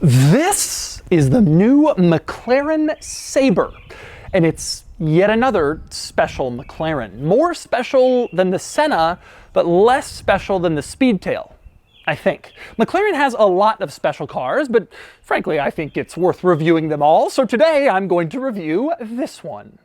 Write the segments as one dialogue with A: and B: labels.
A: This is the new McLaren Sabre, and it's yet another special McLaren. More special than the Senna, but less special than the Speedtail, I think. McLaren has a lot of special cars, but frankly, I think it's worth reviewing them all, so today I'm going to review this one.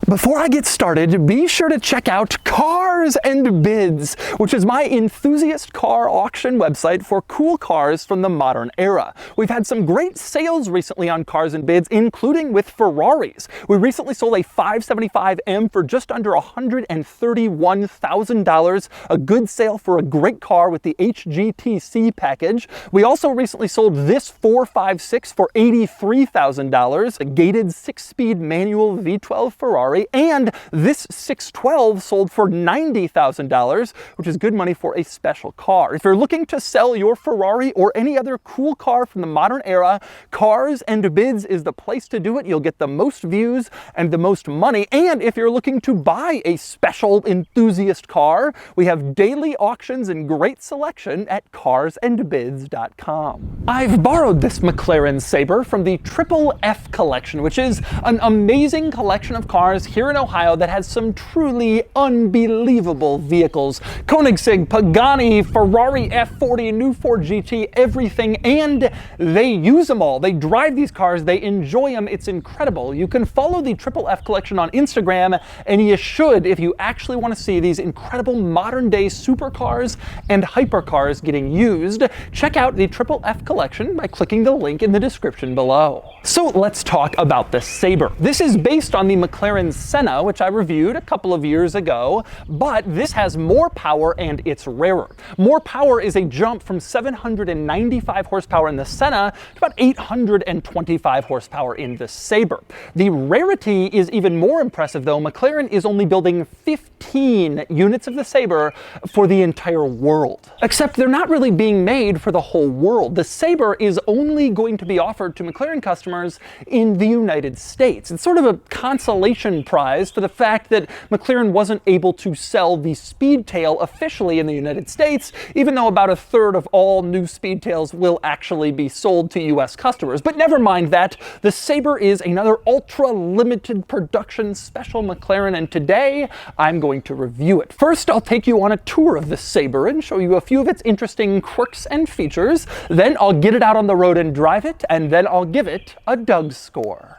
A: Before I get started, be sure to check out Cars and Bids, which is my enthusiast car auction website for cool cars from the modern era. We've had some great sales recently on Cars and Bids, including with Ferraris. We recently sold a 575M for just under $131,000, a good sale for a great car with the HGTC package. We also recently sold this 456 for $83,000, a gated 6-speed manual V12 Ferrari, and this 612 sold for $90,000, which is good money for a special car. If you're looking to sell your Ferrari or any other cool car from the modern era, Cars and Bids is the place to do it. You'll get the most views and the most money. And if you're looking to buy a special enthusiast car, we have daily auctions and great selection at carsandbids.com. I've borrowed this McLaren Sabre from the Triple F collection, which is an amazing collection of cars here in Ohio that has some truly unbelievable vehicles. Koenigsegg, Pagani, Ferrari F40, new Ford GT, everything, and they use them all. They drive these cars, they enjoy them, it's incredible. You can follow the Triple F collection on Instagram, and you should if you actually want to see these incredible modern day supercars and hypercars getting used. Check out the Triple F collection by clicking the link in the description below. So let's talk about the Sabre. This is based on the McLaren Senna, which I reviewed a couple of years ago, but this has more power and it's rarer. More power is a jump from 795 horsepower in the Senna to about 825 horsepower in the Sabre. The rarity is even more impressive though. McLaren is only building 15 units of the Sabre for the entire world. Except they're not really being made for the whole world. The Sabre is only going to be offered to McLaren customers in the United States. It's sort of a consolation prize for the fact that McLaren wasn't able to sell the Speedtail officially in the United States, even though about a third of all new Speedtails will actually be sold to US customers. But never mind that, the Sabre is another ultra limited production special McLaren, and today I'm going to review it. First, I'll take you on a tour of the Sabre and show you a few of its interesting quirks and features. Then I'll get it out on the road and drive it, and then I'll give it a Doug's score.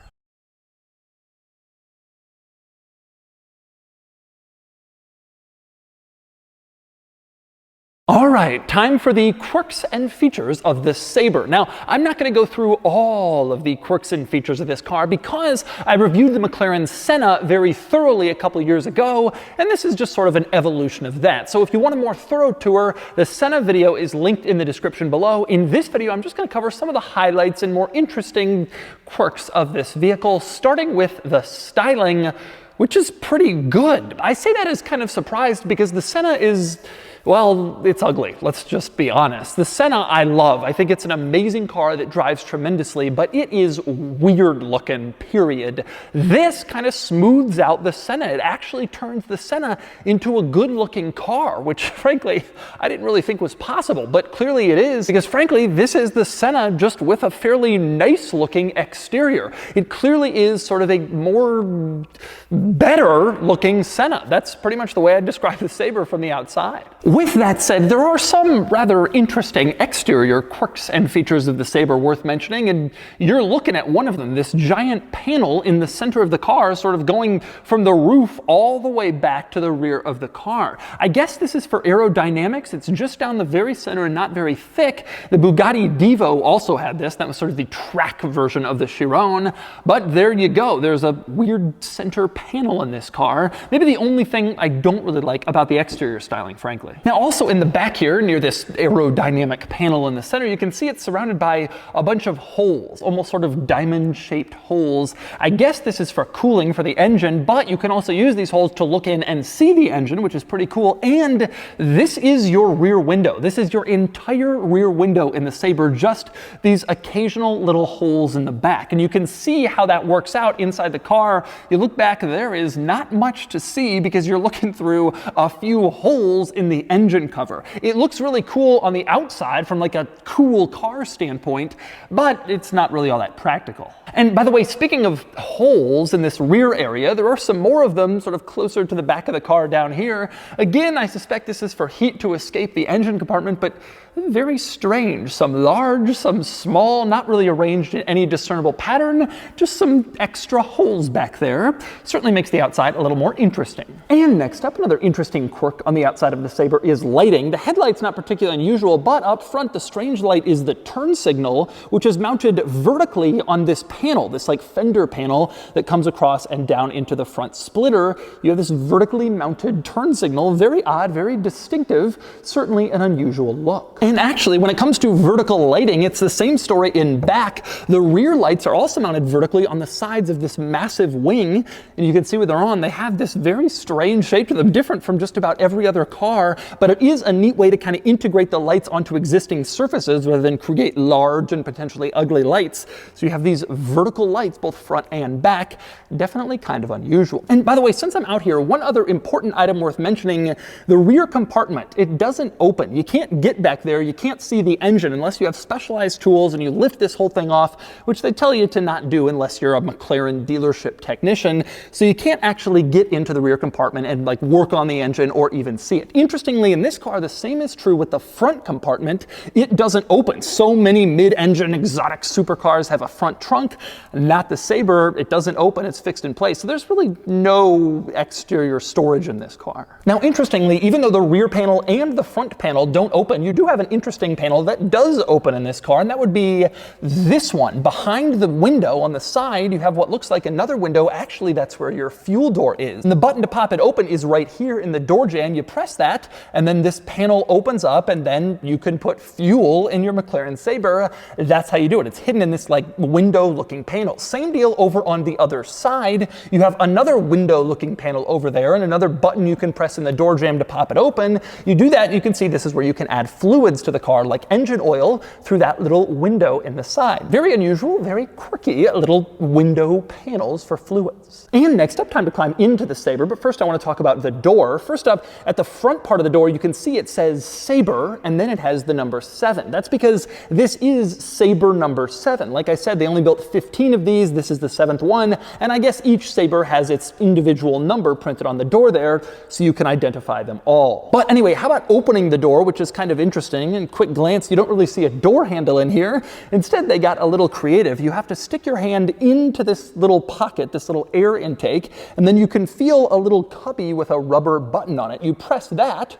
A: All right, time for the quirks and features of the Sabre. Now, I'm not going to go through all of the quirks and features of this car because I reviewed the McLaren Senna very thoroughly a couple years ago, and this is just sort of an evolution of that. So if you want a more thorough tour, the Senna video is linked in the description below. In this video, I'm just going to cover some of the highlights and more interesting quirks of this vehicle, starting with the styling, which is pretty good. I say that as kind of surprised because the Senna is, well, it's ugly. Let's just be honest. The Senna I love. I think it's an amazing car that drives tremendously, but it is weird looking, period. This kind of smooths out the Senna. It actually turns the Senna into a good looking car, which frankly, I didn't really think was possible, but clearly it is, because frankly, this is the Senna just with a fairly nice looking exterior. It clearly is sort of a more better looking Senna. That's pretty much the way I describe the Sabre from the outside. With that said, there are some rather interesting exterior quirks and features of the Sabre worth mentioning, and you're looking at one of them, this giant panel in the center of the car, sort of going from the roof all the way back to the rear of the car. I guess this is for aerodynamics. It's just down the very center and not very thick. The Bugatti Divo also had this. That was sort of the track version of the Chiron, but there you go. There's a weird center panel in this car. Maybe the only thing I don't really like about the exterior styling, frankly. Now, also in the back here, near this aerodynamic panel in the center, you can see it's surrounded by a bunch of holes, almost sort of diamond-shaped holes. I guess this is for cooling for the engine, but you can also use these holes to look in and see the engine, which is pretty cool. And this is your rear window. This is your entire rear window in the Sabre, just these occasional little holes in the back. And you can see how that works out inside the car. You look back, there is not much to see because you're looking through a few holes in the engine cover. It looks really cool on the outside from like a cool car standpoint, but it's not really all that practical. And by the way, speaking of holes in this rear area, there are some more of them sort of closer to the back of the car down here. Again, I suspect this is for heat to escape the engine compartment, but very strange. Some large, some small, not really arranged in any discernible pattern, just some extra holes back there. Certainly makes the outside a little more interesting. And next up, another interesting quirk on the outside of the Sabre is lighting. The headlight's not particularly unusual, but up front, the strange light is the turn signal, which is mounted vertically on this panel, this like fender panel that comes across and down into the front splitter. You have this vertically mounted turn signal, very odd, very distinctive, certainly an unusual look. And actually, when it comes to vertical lighting, it's the same story in back. The rear lights are also mounted vertically on the sides of this massive wing, and you can see where they're on. They have this very strange shape to them, different from just about every other car, but it is a neat way to kind of integrate the lights onto existing surfaces rather than create large and potentially ugly lights. So you have these vertical lights, both front and back, definitely kind of unusual. And by the way, since I'm out here, one other important item worth mentioning, the rear compartment, it doesn't open. You can't get back there. You can't see the engine unless you have specialized tools and you lift this whole thing off, which they tell you to not do unless you're a McLaren dealership technician. So you can't actually get into the rear compartment and like work on the engine or even see it. Interestingly, in this car, the same is true with the front compartment. It doesn't open. So many mid-engine exotic supercars have a front trunk, not the Sabre. It doesn't open. It's fixed in place. So there's really no exterior storage in this car. Now, interestingly, even though the rear panel and the front panel don't open, you do have an interesting panel that does open in this car, and that would be this one. Behind the window on the side, you have what looks like another window. Actually, that's where your fuel door is. And the button to pop it open is right here in the door jamb. You press that, and then this panel opens up, and then you can put fuel in your McLaren Sabre. That's how you do it. It's hidden in this like window-looking panel. Same deal over on the other side. You have another window-looking panel over there, and another button you can press in the door jamb to pop it open. You do that, you can see this is where you can add fluids to the car, like engine oil, through that little window in the side. Very unusual, very quirky little window panels for fluids. And next up, time to climb into the Sabre, but first I want to talk about the door. First up, at the front part of the door, you can see it says Sabre, and then it has the number 7. That's because this is Sabre number 7. Like I said, they only built 15 of these. This is the 7th one, and I guess each Sabre has its individual number printed on the door there, so you can identify them all. But anyway, how about opening the door, which is kind of interesting. And quick glance, you don't really see a door handle in here. Instead, they got a little creative. You have to stick your hand into this little pocket, this little air intake, and then you can feel a little cubby with a rubber button on it. You press that,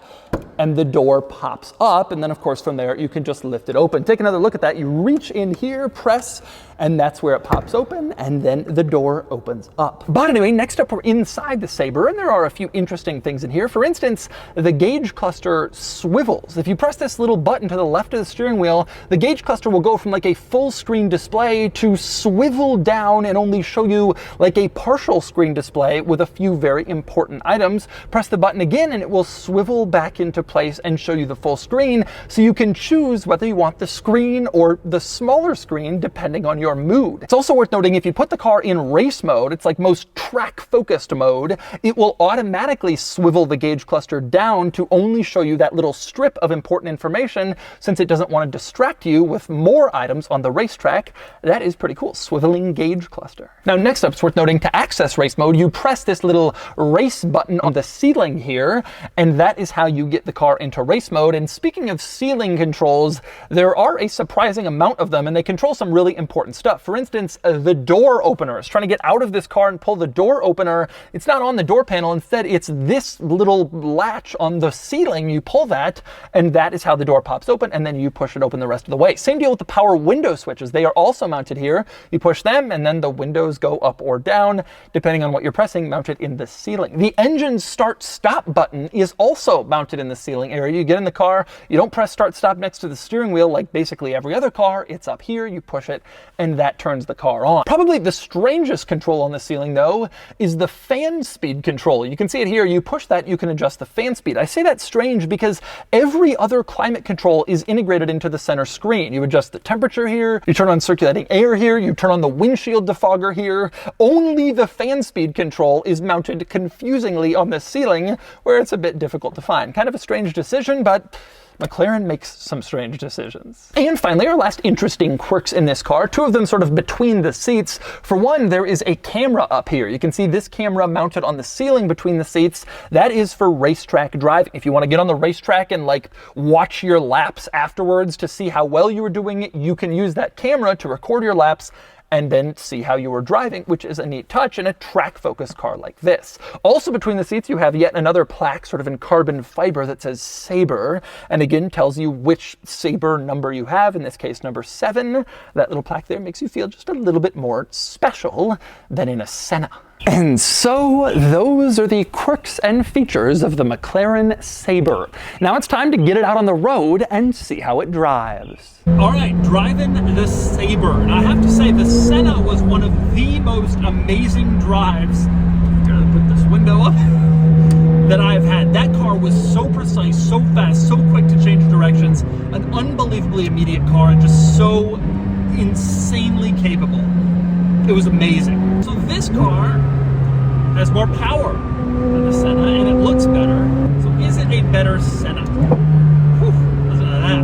A: and the door pops up, and then of course from there you can just lift it open. Take another look at that. You reach in here, press, and that's where it pops open, and then the door opens up. But anyway, next up we're inside the Sabre, and there are a few interesting things in here. For instance, the gauge cluster swivels. If you press this little button to the left of the steering wheel, the gauge cluster will go from like a full screen display to swivel down and only show you like a partial screen display with a few very important items. Press the button again and it will swivel back into place and show you the full screen, so you can choose whether you want the screen or the smaller screen depending on your mood. It's also worth noting if you put the car in race mode, it's like most track focused mode, it will automatically swivel the gauge cluster down to only show you that little strip of important information, since it doesn't want to distract you with more items on the racetrack. That is pretty cool, swiveling gauge cluster. Now next up, it's worth noting, to access race mode, you press this little race button on the ceiling here, and that is how you get the car into race mode. And speaking of ceiling controls, there are a surprising amount of them, and they control some really important stuff. For instance, the door openers. Trying to get out of this car and pull the door opener, it's not on the door panel. Instead, it's this little latch on the ceiling. You pull that, and that is how the door pops open, and then you push it open the rest of the way. Same deal with the power window switches. They are also mounted here. You push them, and then the windows go up or down, depending on what you're pressing, mounted in the ceiling. The engine start-stop button is also mounted in the ceiling area. You get in the car, you don't press start-stop next to the steering wheel like basically every other car. It's up here, you push it, and that turns the car on. Probably the strangest control on the ceiling, though, is the fan speed control. You can see it here. You push that, you can adjust the fan speed. I say that's strange because every other climate control is integrated into the center screen. You adjust the temperature here, you turn on circulating air here, you turn on the windshield defogger here. Only the fan speed control is mounted confusingly on the ceiling, where it's a bit difficult to find. Kind of a strange strange decision, but McLaren makes some strange decisions. And finally, our last interesting quirks in this car, two of them sort of between the seats. For one, there is a camera up here. You can see this camera mounted on the ceiling between the seats. That is for racetrack driving. If you want to get on the racetrack and like watch your laps afterwards to see how well you were doing, you can use that camera to record your laps and then see how you were driving, which is a neat touch in a track-focused car like this. Also between the seats, you have yet another plaque sort of in carbon fiber that says Sabre, and again tells you which Sabre number you have, in this case number 7. That little plaque there makes you feel just a little bit more special than in a Senna. And so those are the quirks and features of the McLaren Sabre. Now it's time to get it out on the road and see how it drives.
B: All right, driving the Sabre. And I have to say, the Senna was one of the most amazing drives, gotta put this window up, that I've had. That car was so precise, so fast, so quick to change directions, an unbelievably immediate car, and just so insanely capable. It was amazing. So this car has more power than the Senna, and it looks better. So is it a better Senna? Whew, listen to that.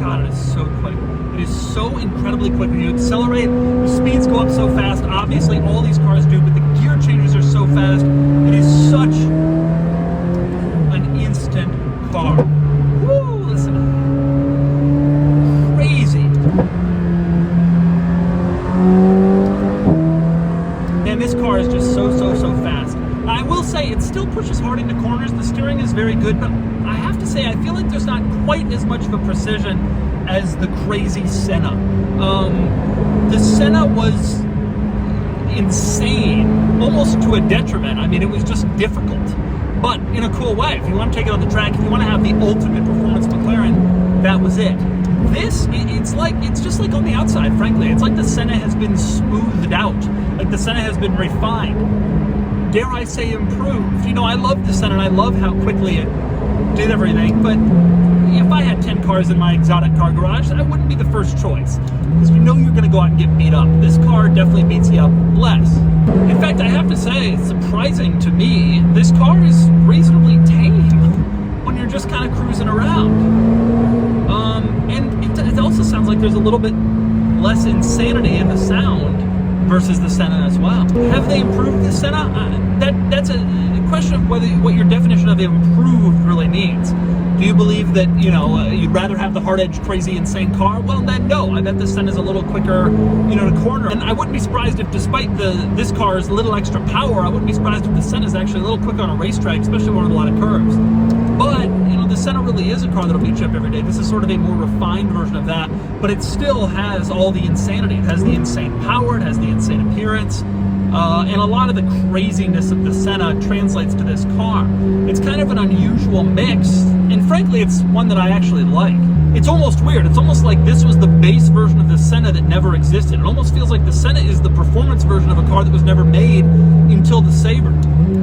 B: God, it is so quick. It is so incredibly quick. When you accelerate, the speeds go up so fast. Obviously, all these cars do, but the gear changes are so fast. It is such an instant car. Woo, listen. Crazy. Man, this car is just so fast. I will say it still pushes hard into corners. The steering is very good, but I have to say I feel like there's not quite as much of a precision as the crazy Senna. The Senna was insane, almost to a detriment. I mean, it was just difficult, but in a cool way. If you want to take it on the track, if you want to have the ultimate performance McLaren, that was it. This, it's just like on the outside, frankly. It's like the Senna has been smoothed out, like the Senna has been refined. Dare I say improved? You know, I love the Senna and I love how quickly it did everything, but if I had 10 cars in my exotic car garage, that wouldn't be the first choice, because you know you're going to go out and get beat up. This car definitely beats you up less. In fact, I have to say, surprising to me, this car is reasonably tame when you're just kind of cruising around. And it also sounds like there's a little bit less insanity in the sound versus the Senna as well. Have they improved the Senna? That's a question of what your definition of improved really means. Do you believe that, you know, you'd rather have the hard-edged, crazy, insane car? Well, then no. I bet the Senna is a little quicker, you know, to corner. And I wouldn't be surprised if, despite this car's little extra power, I wouldn't be surprised if the Senna is actually a little quicker on a racetrack, especially one with a lot of curves. But, you know, the Senna really is a car that'll beat you up every day. This is sort of a more refined version of that, but it still has all the insanity. It has the insane power, it has the insane appearance, and a lot of the craziness of the Senna translates to this car. It's kind of an unusual mix, and frankly, it's one that I actually like. It's almost weird. It's almost like this was the base version of the Senna that never existed. It almost feels like the Senna is the performance version of a car that was never made until the Sabre.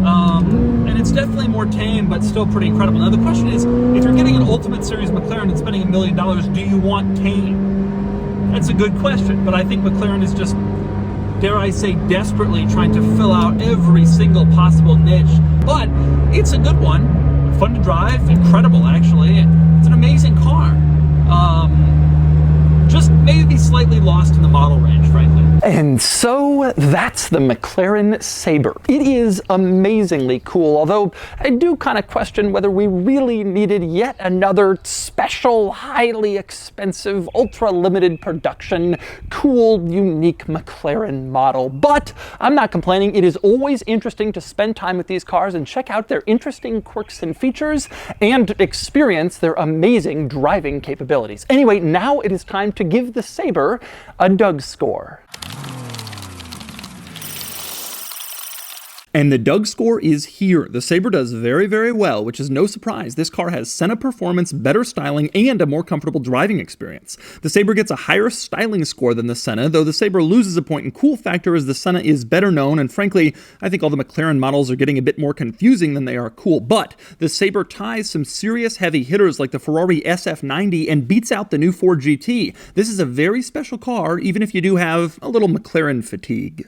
B: And it's definitely more tame, but still pretty incredible. Now the question is, if you're getting an Ultimate Series McLaren and spending $1 million, do you want tame? That's a good question, but I think McLaren is just, dare I say, desperately trying to fill out every single possible niche. But it's a good one, fun to drive, incredible actually. It's an amazing car. Just maybe slightly lost in the model range, frankly.
A: And so that's the McLaren Sabre. It is amazingly cool, although I do kind of question whether we really needed yet another special, highly expensive, ultra-limited production, cool, unique McLaren model. But I'm not complaining. It is always interesting to spend time with these cars and check out their interesting quirks and features and experience their amazing driving capabilities. Anyway, now it is time to give the Sabre a DOUGSCORE.
C: And the DOUGSCORE is here. The Sabre does very, very well, which is no surprise. This car has Senna performance, better styling, and a more comfortable driving experience. The Sabre gets a higher styling score than the Senna, though the Sabre loses a point in cool factor as the Senna is better known, and frankly, I think all the McLaren models are getting a bit more confusing than they are cool. But the Sabre ties some serious heavy hitters like the Ferrari SF90 and beats out the new Ford GT. This is a very special car, even if you do have a little McLaren fatigue.